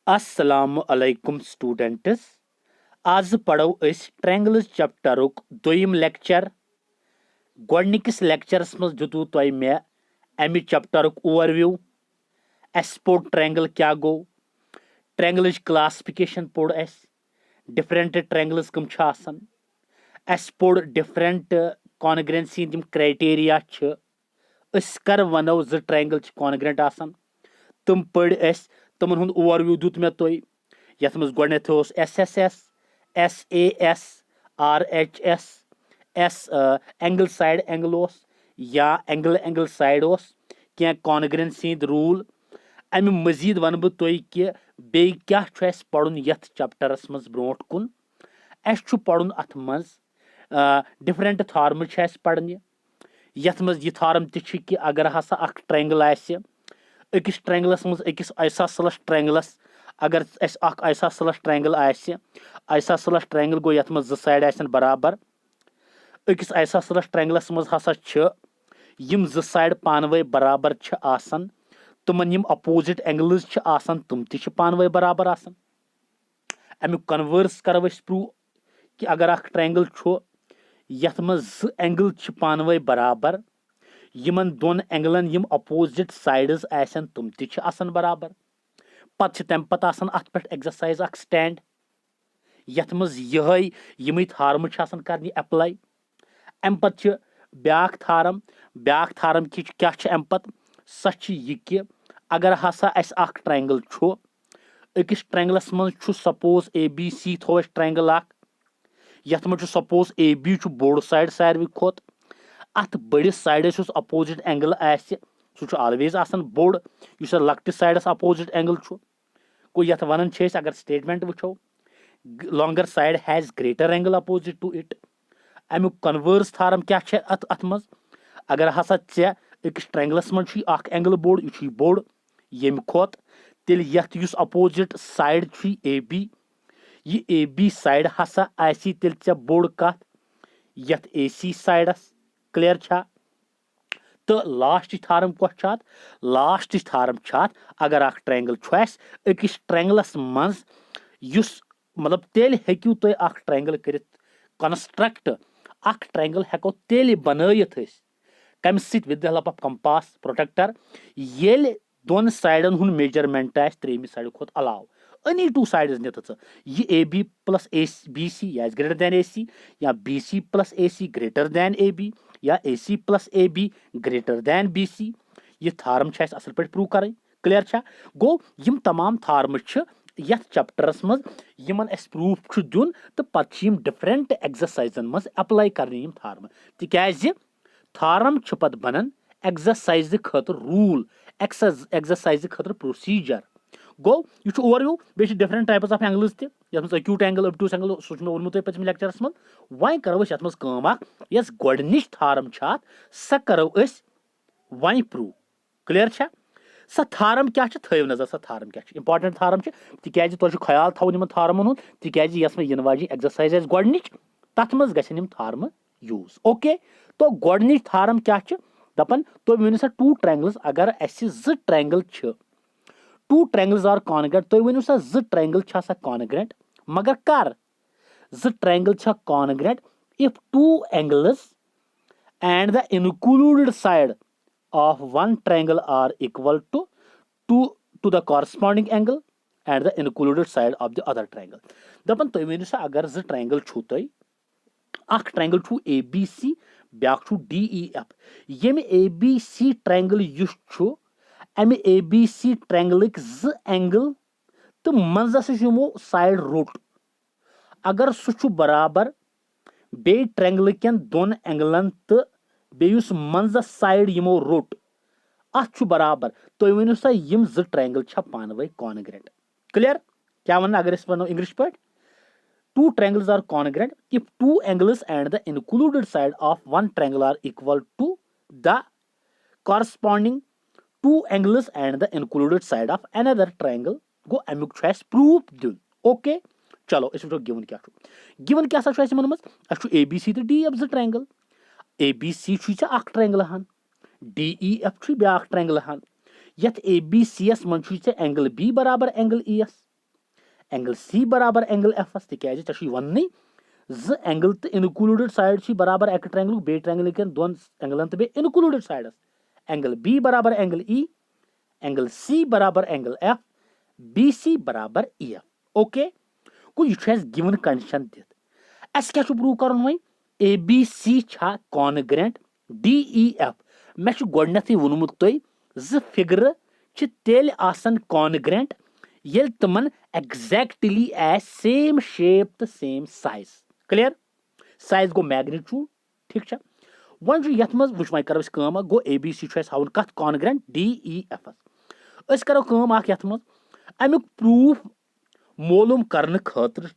अस्सलाम अलैकुम स्टूडेंट्स। आज पढ़ो अस ट्रेंगल्स चैप्टरुक दोयम लेक्चर। गोडनिकिस लेक्चरस मज दितु तोय मे अमि चैप्टरुक ओवरव्यू। अस पोर ट्रेंगल क्या गो, ट्रेंगल्स क्लासिफिकेशन पोर अस, डिफरेंट ट्रेंगल्स कम छ आसन। अस पोर डिफरेंट कॉन्ग्रेंसी दिम क्राइटेरिया छ। अस कर वनो ज ट्रेंगल छ कॉन्ग्रेंट आसन, तुम पढ़ अस, तुमन हुंद ओवरव्यू दुत मे तोय। यथ मज गोडनेथ ओस SSS, SAS, RHS, S angle side angle ओस या एंगल एंगल साइड ओस क्या कॉन्ग्रेंसी रूल। अमि मजीद वन बह तोय कि बे क्या छु अस पढ़ुन यथ चैप्टरस मज ब्रोट कुन। अस छु पढ़ुन अथ मज डिफरेंट थॉर्म छ अस पढ़ने। यथ मज यह थॉर्म ति कि अगर हसा अख ट्रेंगल आसे, अकिस ट्रेंगलस मज अकिस आइसोसेलेस ट्रेंगलस अगर अख आइसोसेलेस ट्रेंगल आसे, आइसोसेलेस ट्रेंगल गो यथ मज ज साइड आसन बराबर। अकिस आइसोसेलेस ट्रेंगलस मज हसा छ यम ज साइड पानवे बराबर छ आसन, तुमन यम अपोजिट एंगल्स छ आसन तुम ति छ पानवे बराबर आसन। अमुक कन्वर्स करो अस प्रूव कि अगर अख ट्रेंगल छु यथ मज ज एंगल छ पानवे बराबर, यमन दोन एंगलन यम अपोजिट साइड्स आसन तुम ति छ आसन बराबर। पत तम पत आसन अथ पे एक्सरसाइज अख स्टैंड यथ मज यही यम थार्म छ आसन करनी अप्लाई। अम पत ब्याक थार्म, ब्याक थार्म कि क्या छ अम पत स छ यह कि अगर हसा अस अख ट्रायंगल छु, अकिस ट्रायंगलस मज छु सपोज ए बी सी थो अस ट्रायंगल अख, यथ मज सपोज ए बी छु बोड़ साइड सारवी खोत, अथ बड़िस साइडस युस अपोजिट एंगल आसे सु ऑलवेज आसन बोड़, युस लक्टिस साइडस अपोजिट एंगल छु। को यथ वनन छ अगर स्टेटमेंट वुचो, longer side has greater angle opposite to it. अमुक कन्वर्स थार्म क्या छ अथ मज अगर हसा चे अकिस ट्रायंगलस मज छु अख एंगल बोड़, यह छु बोड़ यम खोत, तेल यथ युस अपोजिट साइड छु ए बी, यह ए बी साइड हसा आसी तेल चे बोड़ कथ यथ ए सी साइडस। क्लियर छा? तो लास्ट थार्म कत लास्ट थार्म अगर अख ट्रायंगल अकिस ट्रायंगलस मज युस मतलब तेल हेक्यू तुम अख ट्रायंगल करित कंस्ट्रक्ट, अख ट्रायंगल हेको तेल बनयित कम सित with the help of compass protractor येल दोन साइडन हुन मेजरमेंट आस त्रेमी साइड खोत अलाव। एनी टू साइड्स नित यह A B plus A B C या ग्रेटर देन ए सी, या B C plus A C greater than A B, या A C plus A B greater than B C. यह theorem छ असल पे prove कर। क्लियर छा? गो यम तमाम थार्म छ यथ चैप्टरस मज यमन अस प्रूफ छ दुन तो पत यम डिफरेंट एक्सरसाइजन मज अप्लाई करने यम थार्म, तिकाज थार्म छ पत बनन एक्सरसाइज खतर रूल, एक्सरसाइज खतर प्रोसीजर। गो यह ओवरव्यू बे डिफरेंट टाइप्स ऑफ एंगल्स त यथ एक्यूट एंगल ऑब्टूस एंगल सह वोनमुत पचम लेक्चरस मज। वह करो यथ मज काम यस गोडनिच थार्म छ स करो अस वह प्रूव। क्लियर छा? स थार्म क्या थव नजर, स थार्म क्या इंपॉर्टेंट थार्म तिकाज तुम ख्याल थवन इन थार्मन हुंद, तिकाज यस मे इन वाजि एक्सरसाइज आस गोडनिच तथ मज गछन थार्म यूज। ओके, तो गोडनिच थार्म क्या दपन तुम वनु सा टू ट्रायंगल्स अगर अस ज ट्रायंगल छ, टू ट्रायंगल्स आर कॉन्ग्रेंट, तुम वनु सा ज ट्रायंगल छ आसा कॉन्ग्रेंट, मगर कर ज ट्रायंगल छ congruent if two angles and the included side of one triangle are equal to the corresponding angle and the included side of the other triangle. दपन तुम वनु सा अगर ज ट्रायंगल छु तुम अख ट्रायंगल छु ए बी सी, ब्याक छु डी ई एफ, यम ए बी सी ट्रायंगल युस छु अमे ए बी सी ट्रायंगलिक ज एंगल तो मंजस यमो साइड रोट, अगर सह बराबर बे ट्रायंगल केन दोन एंगलन तो बेयुस मंजस साइड यमो रोट अथ बराबर, तुम वनु सा यम ज ट्रायंगल छ पानवे कॉन्ग्रेंट। क्लियर? क्या वन अगर वनो इंग्लिश पे, two triangles are congruent if two angles and the included side of one triangle are equal to the corresponding two angles and the included side of another triangle. गो अमुक छ अस proof दिन। Okay, चलो अस वो given क्या given क्या ए B C तो D F ज ट्रायंगल, ए बी सी अख ट्रायंगल हन, डी ई एफ ब्याक ट्रायंगल हन, यथ ए बी सी एस मन एंगल बी बराबर एंगल ई एस, एंगल सी बराबर एंगल एफ तिकाज ऐ वन ज एंगल तो इनक्लूडेड साइड बराबर एक ट्रायंगल बे ट्रायंगल कन दोन एंगलन तो बे इनक्लूडेड साइडस एंगल बी बराबर एंगल ई एंगल सी बराबर एंगल एफ बी सी बराबर ई एफ ओके गो यह गिवन कंडीशन दित अस क्या प्रूव कर ए बी सी छा कॉन्ग्रेंट डी ई एफ मे गोडनथ वोनमुत तुम ज फिगर तेल आसन कॉन्ग्रेंट येल तमन एग्जैक्टली आस सेम शेप तो सेम साइज क्लियर साइज गो मैग्नीट्यूड ठीक वन यथ मज वो करो कम गो ए बी सी हावन कत कॉन्ग्रेंट डी ई एफ अस करो कम यथ मज अमुक प्रूफ मोलूम करने खतर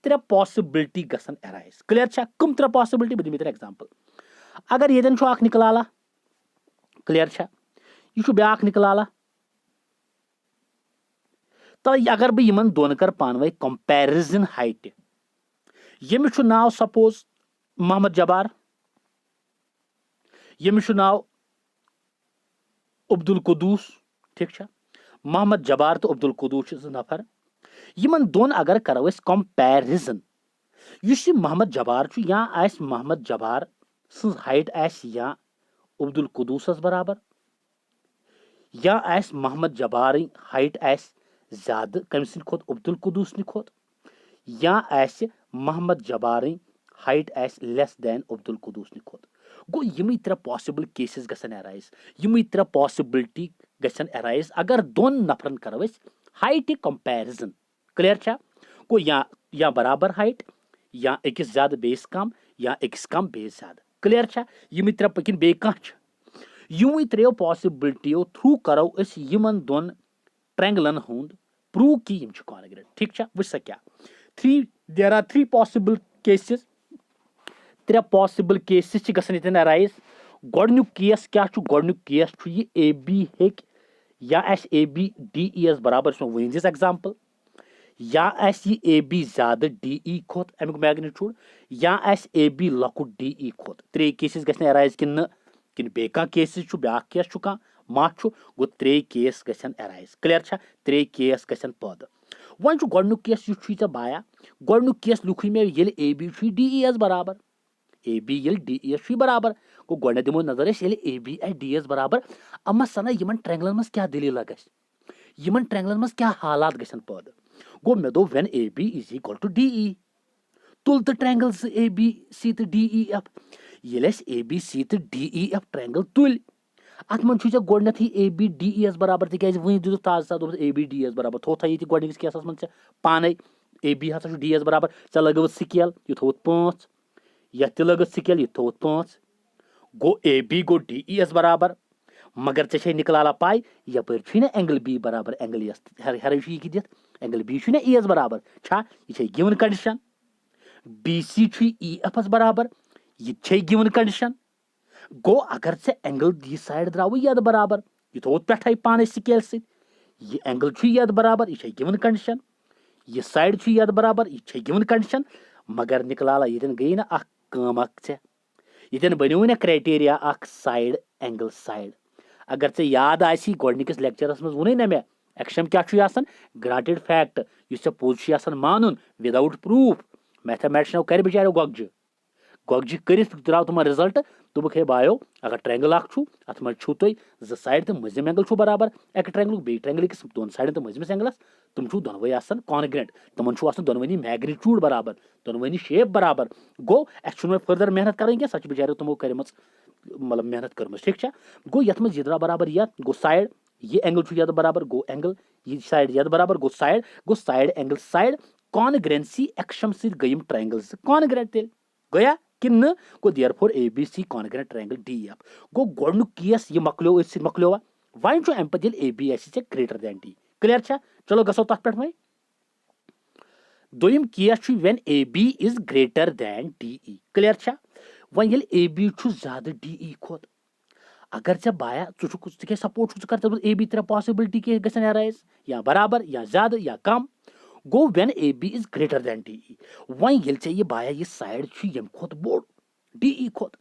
त्रे पॉसिबिलिटी गसन एराइज क्लियर कम त्रे पॉसिबिलिटी बह दिम एग्जांपल अगर ये निकलाला क्लियर यह ब्या निकलाला तो अगर बह यमन दोन कर पानवे कंपैरिजन हाइट यमिस नाव सपोज मोहम्मद जबार यमिस नाव अब्दुल कुदूस ठीक मोहम्मद जबार तो अब्दुल कुदूस नफर यमन दोन अगर करो कंपैरिजन युस मोहम्मद जबार या आस मोहम्मद जबार सज हाइट आस या अब्दुल कुदूस बराबर या आस मोहम्मद जबार हाइट आस ज्यादा कम खोत अब्दुल कुदूस खोत या आस मोहम्मद जबार हाइट आस लेस दैन अब्दुल कुदूस खोत गो यम त्रे पॉसिबल केसेस गसन एराइज यम त्रे पॉसिबिलिटी गसन एराइज अगर दोन नफरन करो हाइट कंपैरिजन क्लियर गो या बराबर हाइट या अकिस ज्यादा बेस कम या अकिस कम बेस ज्यादा क्लियर यम त्रे पकिन बे यम त्रेयो पॉसिबिलिटियों थ्रू करो यमन दोन ट्रायंगलन हुंद प्रूव कि यम कॉन्ग्रेंट ठीक वुच सा क्या there are three possible cases त्रे पॉसिबल केसेस गसन यतन अराइज गोडनुक केस क्या गोडनुक केस ये ए बी हेक या आस ए बी डी ई एस बराबर वन दिस एग्जांपल या आस ये ए बी ज्यादा डी ई खोत अमुक मैग्नीट्यूड या आस ए बी लकुट डी ई खोत त्रे केसेस गसन अराइज किन बे केसेस ब्या केस मा गो त्रे केस गसन अराइज क्लियर त्रे केस गसन पैदा वन गोडनुक केस यह बाया गोडनुक केस लिखु मे ये ए बी डी ई एस बराबर ए बी ये डी ई एस बराबर गो गोड दिमो नजर ए बी डी एस बराबर अम्मा सना यमन ट्रायंगलन मज क्या दलील यमन ट्रायंगलन मज क्या हालात गसन पैदा गो मे दो when A B is equal to D E तुल तो ट्रायंगल्स ए बी सी तो डी ई एफ ये ए बी सी तो डी ई एफ ट्रायंगल तुल अत मन गोडनथ ए बी डी ई एस बराबर तिकाज वही दित ताजा दोस ए बी डी एस बराबर थोथा ये गोडनिकस केसस मन पाने ए बी हसा डी एस बराबर ऐ लगवत स्केल यह थोत 5 यह तह लगत स्केल यह थोत 5 गो ए बी गो डी ई एस बराबर मगर ऐ निकलाला पाई यपर ना एंगल बी बराबर एंगल एस हर यह दित एंगल बी ना ई एस बराबर यह given condition B C E F बराबर यह गिवन कंडीशन गो अगर एंगल दी साइड द्राव यद बराबर यह थोत पे पान स्केल सह एंगल यद बराबर यह गिवन कंडीशन यह साइड यद बराबर यह गिवन कंडीशन मगर निकलाला यन गई ना यन बनो ना क्राइटेरिया साइड एंगल साइड अगर याद आसी गोडनिकस लेक्चरस मज वोन ना मे एक्शम क्या ग्रांटेड फैक्ट इस पोज मानुन विदाउट प्रूफ मैथमेटिशन कर बेचारो गोगज कर द्राव तुम रिजल्ट दोपक हे बायो अगर ट्रायंगल अत मज तुम जो साइड तो मजम एंगल बराबर एक ट्रायंगल बे ट्रायंगल किस दोन साइड तो मजमस एंगलस तुम दोनवे कॉन्ग्रेंट तुम दोनवनी मैग्नीट्यूड बराबर दोनवनी शेप बराबर गो अस फर्दर मेहनत करें सच बेचारो तुमो कर मतलब मेहनत कर्म ठीक गो यथ मज यह बराबर यह गो साइड ये एंगल यद बराबर गो एंगल यह साइड यद बराबर गो side angle side congruency axiom सत गयम ट्रायंगल कॉन्ग्रेंट तेल गया कि न गो therefore A B C congruent triangle D F गो गोडनुक केस यह मकलो वन अम पे ए बी आस ग्रेटर दैन डी क्लियर चलो गसो तथ पे दोयम case when A B is greater than D E clear वन ये ए बी ज्यादा डी ई खोत अगर ऐ बाया क्या सपोर्ट कर ए बी त्रे पॉसिबिलिटी के गसन अराइज या बराबर या ज्यादा या कम गो when A B is greater than D E वन ये बाया यह साइड यम खोत बोड़ डी ई खोत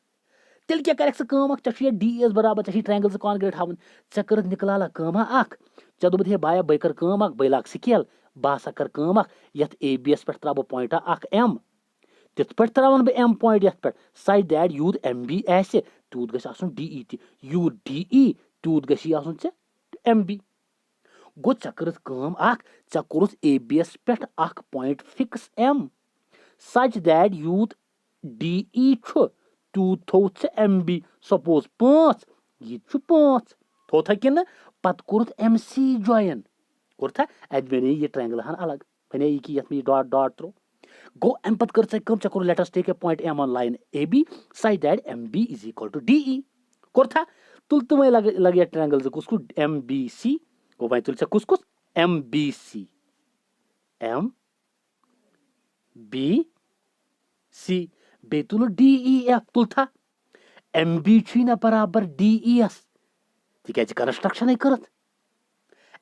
तेल क्या कर डी एस बराबर ट्रायंगल कॉन्ग्रेंट हावन ऐ कर निकलाला कम ऐ दोप हे बाया बह कर बह लाग स्केल बह हसा कर कम अख यथ ए बी एस पे त्रा बह पॉइंटा अख एम तिथ पे त्रावन बह एम पॉइंट यथ पे सच दैट यूत एम बी आसे तूत गछ आसन डी ई ति यूत डी ई तूत गछ आसन चे एम बी गो चे करथ कम अख चे कोरुथ ए बी एस पे अख point fix M such that यूत डी ई छु तूत थो चे एम बी सपोज 5 ये छु 5 थोथा कि पत कोरुथ एम सी जॉइन कोरथा अद बने ये ट्रायंगल हन अलग बने ये कि यथ में डॉट डॉट थ्रो गो अम पत कर कम चे कोर let us take a point M on line A B such that M B is equal to D E कोरथा तुल तुम्हें लगे ट्रायंगल कुछ एम बी सी गो वही तुल कुछ M B C M B C बे तुल डी ई एफ तुल था एम बी ना बराबर डी ई एस तिकाज कंस्ट्रक्शन करत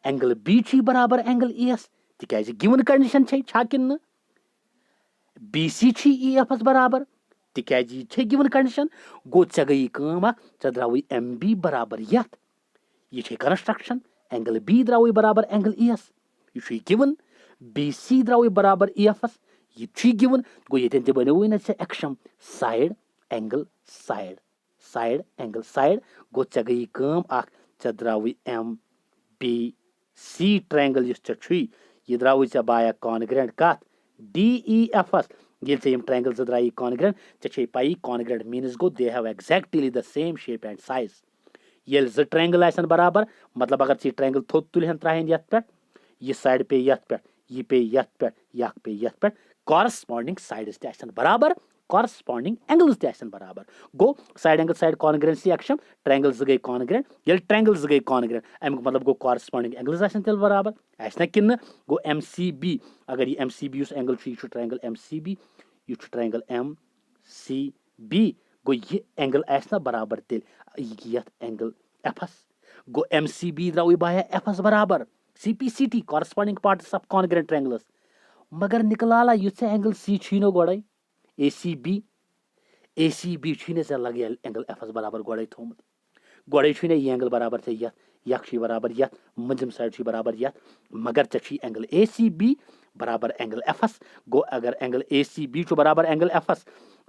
एंगल बी बराबर एंगल ई एस तिकाज गिवन कंडीशन छा किन बी सी ई एफ बराबर तिकाज ये गिवन कंडीशन गो चे गई कम चे द्रावी एम बी बराबर यथ ये कंस्ट्रक्शन एंगल बी द्रावी बराबर एंगल ई एस ये गिवन बी सी द्रावी बराबर ई एफ ये गिवन गो ये बनो ना axiom side angle side side angle side गो चे गई कम चे द्रावी एम बी सी ट्रायंगल ये द्रावी चे बाया कॉन्ग्रेंट कत डी ई एफ एस ये ट्रायंगल जो द्राई कॉन्ग्रेंट चे पाई कॉन्ग्रेंट मीन्स गो they have exactly the same shape and size ये जो ट्रायंगल आसन बराबर मतलब अगर ट्रायंगल थोत तुलहन त्राहन यथ पे ये साइड पे यथ पे ये पे यथ पे यख पे यथ पे कॉरस्पॉन्डिंग साइड्स ते आसन बराबर कॉरस्पॉन्डिंग एंगल्स ते आसन बराबर गो side angle side congruency axiom triangle जो गई कॉन्ग्रेंट ये ट्रायंगल जो गई कॉन्ग्रेंट अमुक मतलब गो कॉरस्पॉन्डिंग एंगल्स आसन तेल बराबर आसना किन गो एम सी बी अगर ये एम सी बी एंगल ये ट्रायंगल एम सी बी ये ट्रायंगल एम सी बी गो ये एंगल आसना बराबर तेल यथ एंगल एफ एस गो एम सी बी द्राव बाया एफ एस बराबर C P C T corresponding parts of congruent triangles मगर निकलाला युथ एंगल सी छीनो गोड़े ए सी बी से लगे एंगल एफ एस बराबर गोड़े थोमुत गोड़े छुने ये एंगल बराबर थे यथ यख बराबर यथ मजम साइड बराबर यथ मगर चे एंगल ए सी बी बराबर एंगल एफ एस गो अगर एंगल ए सी बी बराबर एंगल एफ एस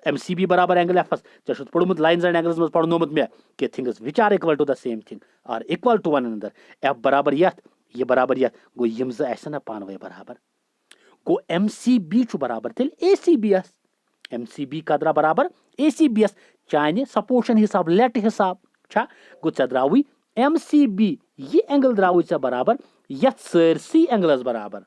एम सी बी बराबर एंगल एफ एस चे पढ़मुत लाइन्स एंड एंगल्स में पढ़नोमुत मे कि things which are equal to the same thing are equal to one another F बराबर यथ ये बराबर यथ गो यम जो पानवे बराबर गो एम सी बी बराबर तेल ए सी बी एस एम सी बी कदरा बराबर ए सी बी एस चाने सपोर्शन हिसाब लेट हिसाब छा गो चे द्रावी एम सी बी ये एंगल द्रावी चे बराबर यथ सरसी एंगल्स बराबर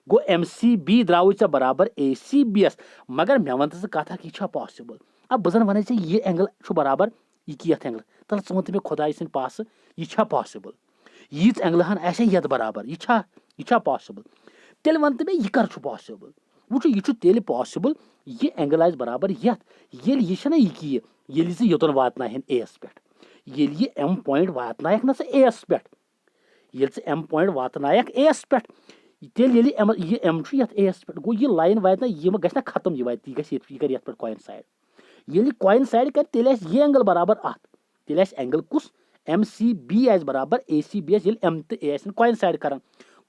गो एम सी बी द्रावी चे बराबर ए सी बी एस मगर मे वन कथा कि पॉसिबल अब बजन वन ये एंगल बराबर ये यथ एंगल तल वन मे खुदाई सिंद पास ये पॉसिबल यीच एंगल हन ऐसे यथ बराबर ये पॉसिबल तेल वन मे यह कर पॉसिबल वो यह तेल पॉसिबल ये एंगल आज बराबर यथ ये योतन वातन एस पे ये एम पॉइंट वातनायक ना एस पे ये एम पॉइंट वातनायक एस पे तेल ये एम एस पे गो ये लाइन वात यह गना खत्म यह वात यह कर पे कॉइनसाइड ये कॉइनसाइड कर तेल ये एंगल बराबर अत तेल एंगल कुस एम सी बी आज बराबर ए सी बी ये एम तो ए कॉइनसाइड कर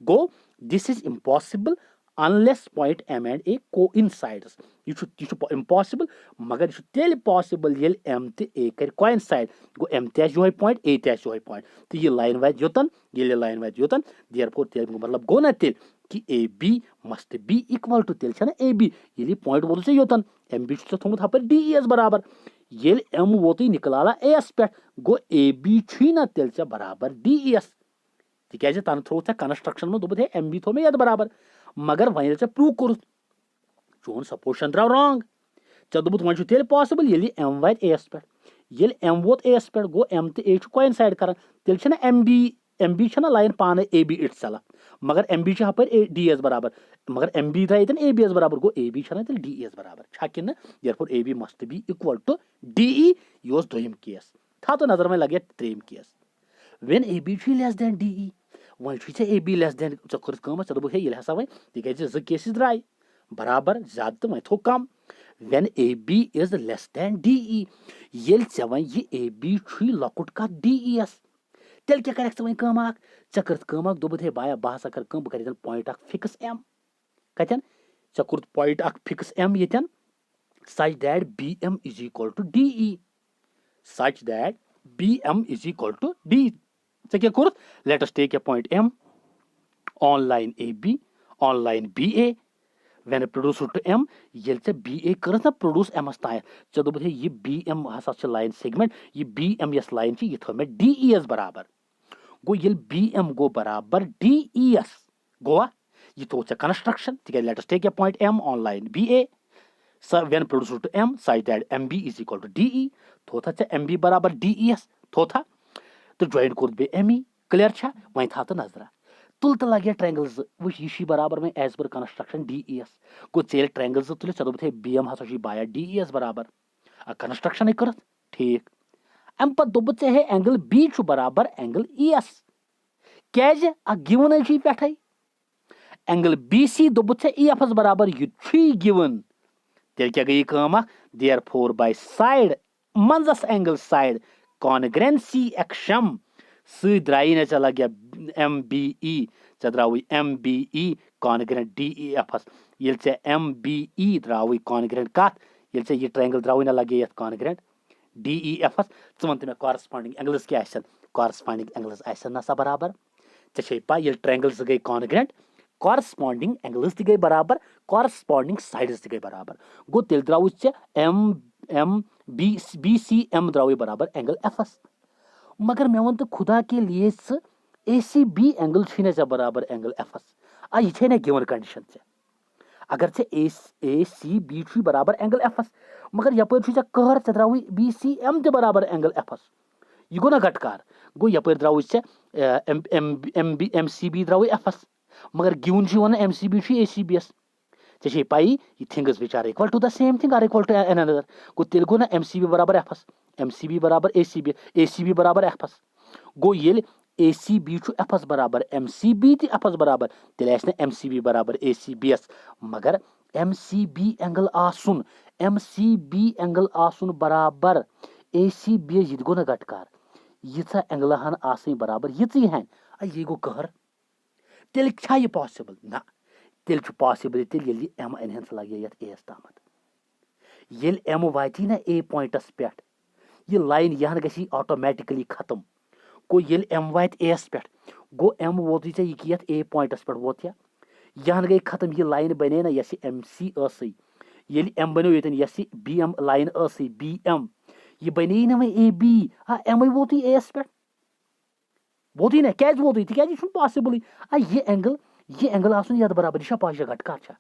go this is impossible unless point m and a coincides यह impossible मगर यह तेल possible ये m तो a कर coincide गो m ते जो point a ते जो point तो ये लाइन वाइज योतन ये लाइन वाइज योतन therefore तेल मतलब गो ना तेल कि a b must be equal to तेल छना a b ये point वोल से योतन m b छ थोमुत हपर d e s बराबर ये m वोती निकलाला a s पे गो a b छी ना तेल छ बराबर d e s तिकाज तन थ्रो कंस्ट्रक्शन में दोप एम बी थो मे यद बराबर मगर वन प्रूव कोर चोन सपोर्शन द्राव रॉन्ग चे दोप वन तेल पॉसिबल ये एम वात एस पे ये एम वोत एस पे गो एम तो ए कोइनसाइड कर तेल एम बी लाइन पान ए बी इट सेल्फ मगर एम बी हपर डी एस बराबर मगर एम बी था ए बी एस बराबर गो ए बी तेल डी एस बराबर छा कि therefore A B must be equal to D E यह दोयम केस था तो नजर में लगे त्रेम case when A B less than D E वन ए बी लेस देन कर दोप हे ये हसा वन तिकाज जो केसेस द्राय बराबर ज्यादा तो वन थो कम when A B is less than D E ये वन ये ए बी लकुट का डी ई एस तेल क्या करक वे कम अख चे कर कम अख दोबुत हे बाया बह हसा कर कम बह कर पॉइंट अख फिक्स एम कतन चे कोर पॉइंट अख फिक्स एम यतन such that bm is equal to de such that bm is equal to d चे क्या core let us take a point m on line ab on line ba when produce to m yel चे ba कर ना produce m ताय चे दोबुत हे ये bm हसा छ लाइन सेगमेंट ये bm यस लाइन छ ये थो में des बराबर गो ये bm गो बराबर des गोवा ये तो चे कंस्ट्रक्शन ठीक है let us take a point m on line ba so when produced to m such that mb is equal to de थोथा चे mb बराबर des थोथा तो ज्वाइन कोर बे me क्लियर छ वहीं था तो नजरा तुल तो लगे ट्रायंगल्स वो ये बराबर में एज पर कंस्ट्रक्शन des को चेल ट्रायंगल्स तुल चलो थे bm हसा छी बाया des बराबर आ कंस्ट्रक्शन कर ठीक अम प दोब चे है एंगल b छु बराबर एंगल es कैज आ गिवन छी पेठै एंगल bc दोब चे ef बराबर यु छी गिवन तेल क्या गई काम therefore by side मंजस एंगल साइड कॉन्ग्रेंसी एक्शम स द्राई ने चला गया MBE द्रावी MBE कॉन्ग्रेंट DEF ये चे MBE द्रावी कॉन्ग्रेंट कत ये चे ये ट्रायंगल द्रावी ना लगे ये कॉन्ग्रेंट DEF चमंत में कॉरेस्पॉन्डिंग एंगल्स क्या आसन कॉरेस्पॉन्डिंग एंगल्स आसन ना सा बराबर चे पा ये ट्रायंगल्स गई कॉन्ग्रेंट कॉरेस्पॉन्डिंग एंगल्स गई बराबर कॉरेस्पॉन्डिंग साइड्स गई बराबर गो तेल द्राव BCM द्रावी बराबर एंगल FS मगर मैं वन तो खुदा के लिए ACB एंगल छीने से बराबर एंगल FS आ ये छे ने गिवन कंडीशन से अगर से ACB छी बराबर एंगल FS मगर यपर छी कहर से द्रावी BCM के बराबर एंगल FS ये गो ना घटकार गो यपर द्रावी से MCB द्रावी FS मगर गिवन छी वन MCB छी ACBS चे पाई ये things which are equal to the same thing are equal to an another गो तेल गो ना MCB बराबर FS MCB बराबर ACB बराबर FS गो ये ACB छु FS बराबर MCB ती FS बराबर तेल ऐसने MCB बराबर ACBS मगर MCB एंगल आसुन बराबर ACB ये गो ना घटकार ये एंगल हन आसई बराबर ये हैं ये गो कहर तेल छा ये पॉसिबल ना तेल पॉसिबल तेल ये एम अनहन लगे ये एस तामत ये एम वाती ना ए पॉइंटस पे ये लाइन यहन गसी ऑटोमेटिकली खत्म गो ये एम वात एस पे गो एम वोत ये ए पॉइंटस पे वोत यहन गई खत्म ये लाइन बने ना यस MC ये एम बनो ये BM लाइन BM ये बने ना वह AB हाँ एम वोत एस पे वोत ना क्या वोत तक पॉसिबल ये एंगल आसन ये बराबर यह पाश घटकार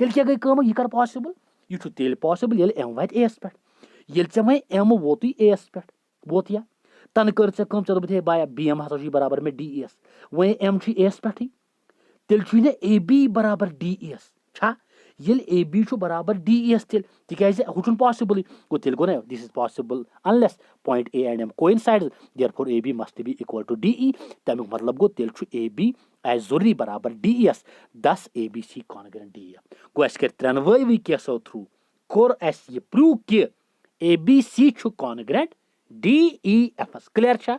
तेल क्या गई कम यह कर पॉसिबल यह तेल पॉसिबल ये एम वात एस पे ये चे वह एम वोत एस पे वोत या तन कर चे कम चे दोबे बाया BM हसा बराबर में DES वह एम एस पे तेल ना AB बराबर DES छा ये AB बराबर DES तेल तिकाज हु पॉसिबल गो तेल गो ना this is possible unless point A and M coincide therefore AB must be equal to DE तमिक मतलब गो तेल AB एज जरूरी बराबर DES दस ABC कॉन्ग्रेंट DE गो अस कर त्रेनवे केसो थ्रू कोर अस ये प्रूव कि ABC छु कॉन्ग्रेंट DEFS क्लियर छा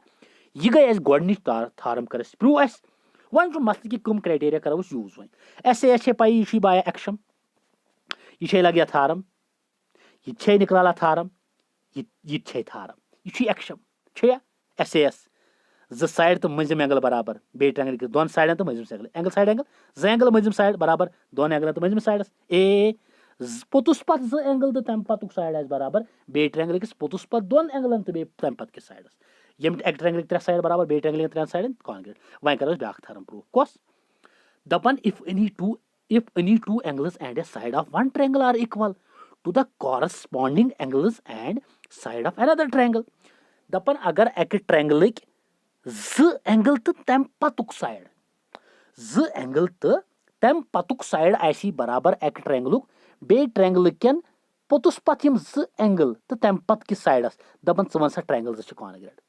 ये गई अस गोडनिच थारम कर प्रूव अस वन मसल कि कम क्राइटेरिया करो यूज वन ऐसे पाई ये बाया एक्शम ये लगे थारम ये निकला थारम ये थारम ये एक्शम एस ज साइड तो मजिम एंगल बराबर बे ट्रायंगल दोन साइडन तो मजिम एंगल साइड एंगल ज एंगल मजिम साइड बराबर दोन एंगल तो मजिम साइडस ए पोतुस पत ज एंगल तो तम पतुक साइड आस बराबर बे ट्रायंगल किस पोतुस पत दोन एंगलन तो बे तम पत के साइडस यम एक ट्रायंगल त्रे साइड बराबर बे ट्रायंगल त्रे साइडन कॉन्ग्रेट वहीं करो ब्याक थरम प्रूव कोस दपन if any two angles and a side of one triangle are equal to the corresponding angles and side of another triangle दपन अगर एक ट्रायंगल ज एंगल तो तम पतुक साइड ज एंगल तो तम पतुक साइड आसी बराबर एक ट्रायंगल बे ट्रायंगल केन पोतुस पत यम ज एंगल तो तम पत कि साइडस दपन च वन सा ट्रायंगल ज कॉन्ग्रेट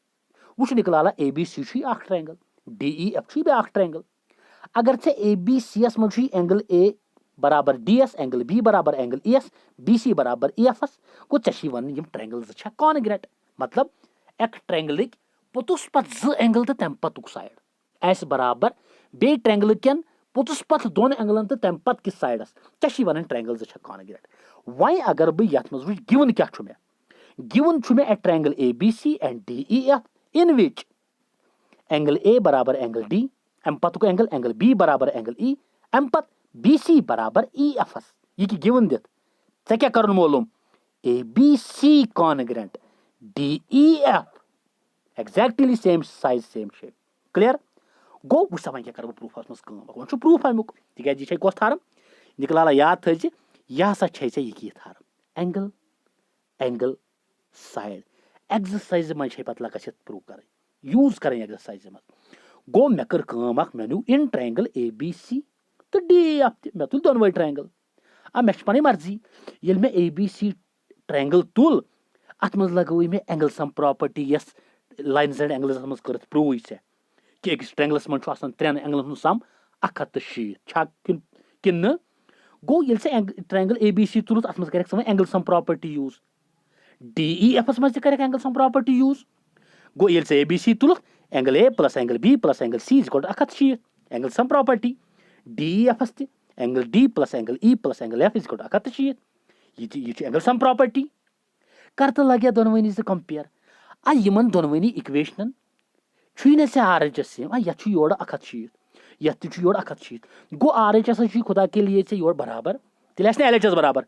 वुछ निकला ABC छि अख ट्रायंगल DEF छि बे अख ट्रायंगल अगर से ABCS में एंगल A बराबर DS एंगल B बराबर एंगल ES BC बराबर EFS को चशी वन यम ट्रायंगल्स छ कॉन्ग्रेट मतलब एक ट्रायंगल पुतुस पत ज एंगल तो तम पतुक साइड एस बराबर बे ट्रेंगल कन पुतुस पत दोन एंगलन तो तम पत किस साइडस क्या वन ट्रेंगल ज कॉन्ग्रेंट वह अगर बह ये वुच गिवन क्या given a triangle ABC and DEF in which angle A बराबर एंगल D अम पतुक एंगल B बराबर एंगल E अम पत BC बराबर EF यह गिवन दित ऐ क्या कर मालूम ABC congruent DEF exactly same size same shape clear गो वो वन क्या कर प्रूफ वो प्रूफ अमुक तिज यह कस थारम निकलाला याद थ यह हसा ये थारम एंगल एंगल साइड एक्सरसाइज मज पे लग प्रूव कर यूज कर एक्सरसाइज मज गो मे कर मे न्यू इन ट्रायंगल ABC तो DEF मे तुल दोनवे ट्रायंगल मे पन मर्जी ये मे ABC ट्रायंगल तुल अत मज लगो मे angle sum property yes lines and angles मज कर प्रूव ये कि अकिस ट्रायंगलस मज त्रेन एंगलन सम 160 किन गो ये ट्रायंगल ABC तुल अत मज कर angle sum property use DEF मज कर एंगल सम प्रॉपर्टी यूज गो ये ABC तुल angle A plus angle B plus angle C is 160 angle sum property DEF angle D plus angle E plus angle F is 160 ये angle sum property कर तो लगे दोनवनी से compare Yemen दोनवनी equation ना RHS same ये your 160 ये your 160 go RHS खुदा के लिए योर बराबर तेल LHS बराबर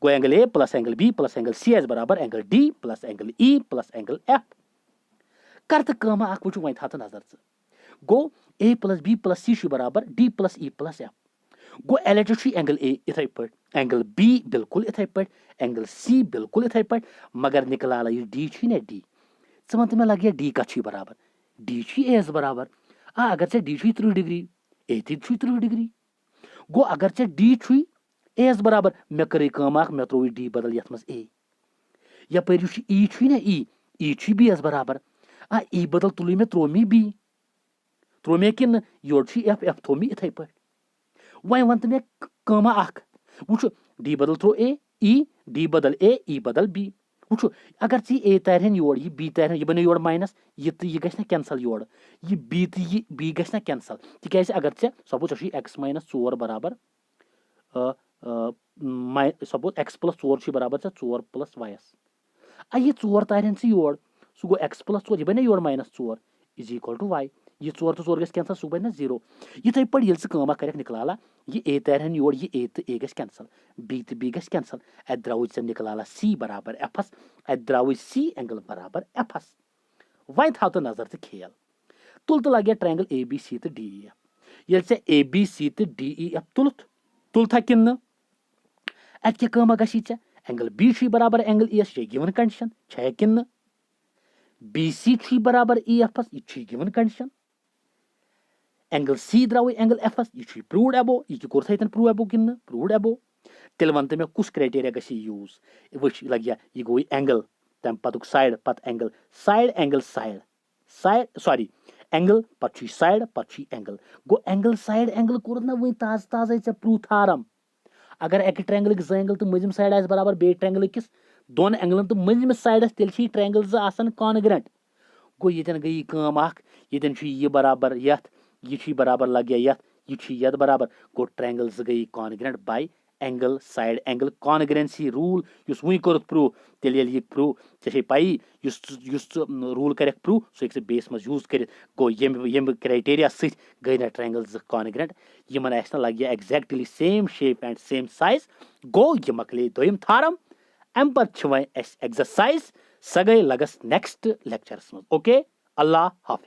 गो angle A plus angle B plus angle C बराबर angle D plus angle E plus angle F कर तो वो वन था नजर गो A plus B plus C बराबर D plus E plus F गो LHS एंगल A इथे पे एंगल B बिल्कुल इथे पे एंगल C बिल्कुल इथे पे मगर निकला ये D ना D वन मे लगे D का बराबर D A बराबर अगर से D 30 डिग्री A 30 डिग्री गो अगर से D A बराबर मे कर मे त्रो D बदल ये मज A यपर E ना E B बराबर E बदल तुल मे त्रो मी B त्रो मे कि योर F थो मे इथे पे वन तो मे वो D बदल त्रो A E D बदल A E बदल B वो अगर ए तरहन योर ये B तरहन यह बनो योर माइनस ये तो यह गना कैंसल योर ये B गना कैंसल तिक अगर सपोज x माइनस 4 बराबर सपोज x प्लस 4 बराबर 4 प्लस वायस ये 4 तरहन योर सह गो x प्लस 4 यह बनो your minus 4 is equal to y ये 4 तो 4 कैंसल सह बन 0 इथे पे ये कर निकलाला ये A तरहन योर ये A तो A कैंसल B तो B कैंसल अत द्राव निकलाला C बराबर F अत द्राव C एंगल बराबर F वन था तो नजर तो खेल तुल तो लगे ट्रायंगल ABC तो DEF ये ABC तो DEF तुल था कि अत क्या गई एंगल B बराबर एंगल E ये गिवन कंडीशन कि BC बराबर EF ये गिवन कंडीशन एंगल C द्राव एंगल F ये प्रूव्ड अबो ये कोर प्रूव अबो कि प्रूव्ड अबो तेल वन मे कुछ क्राइटेरिया गई यूज वो लगे यह गो एंगल तम पतुक साइड पत एंगल साइड सॉरी एंगल पत साइड पत एंगल गो एंगल साइड एंगल कोर ना वो ताज ताज प्रूव थारम अगर एक ट्रायंगल ज एंगल तो मजम साइड आस बराबर बे ट्रायंगल किस दोन एंगलन तो मजम साइडस तेल ट्रायंगल ज आसान कॉन्ग्रेंट गो ये गई ये ये बराबर ये बराबर लगे ये बराबर गो ट्रायंगल ज गई congruent by angle side angle congruency rule वो कर प्रूव तेल ये प्रूव ऐसे पाई रूल कर प्रूव सह बेस मज यूज कर गो यम क्राइटेरिया सही गई ना ट्रायंगल ज कॉन्ग्रेंट यमन लगे exactly same shape and same size गो ये मकले दोम थारम अम पे वन एक्सरसाइज सह गई लगस नेक्स्ट लेक्चरस मज ओके अल्लाह हाफिज।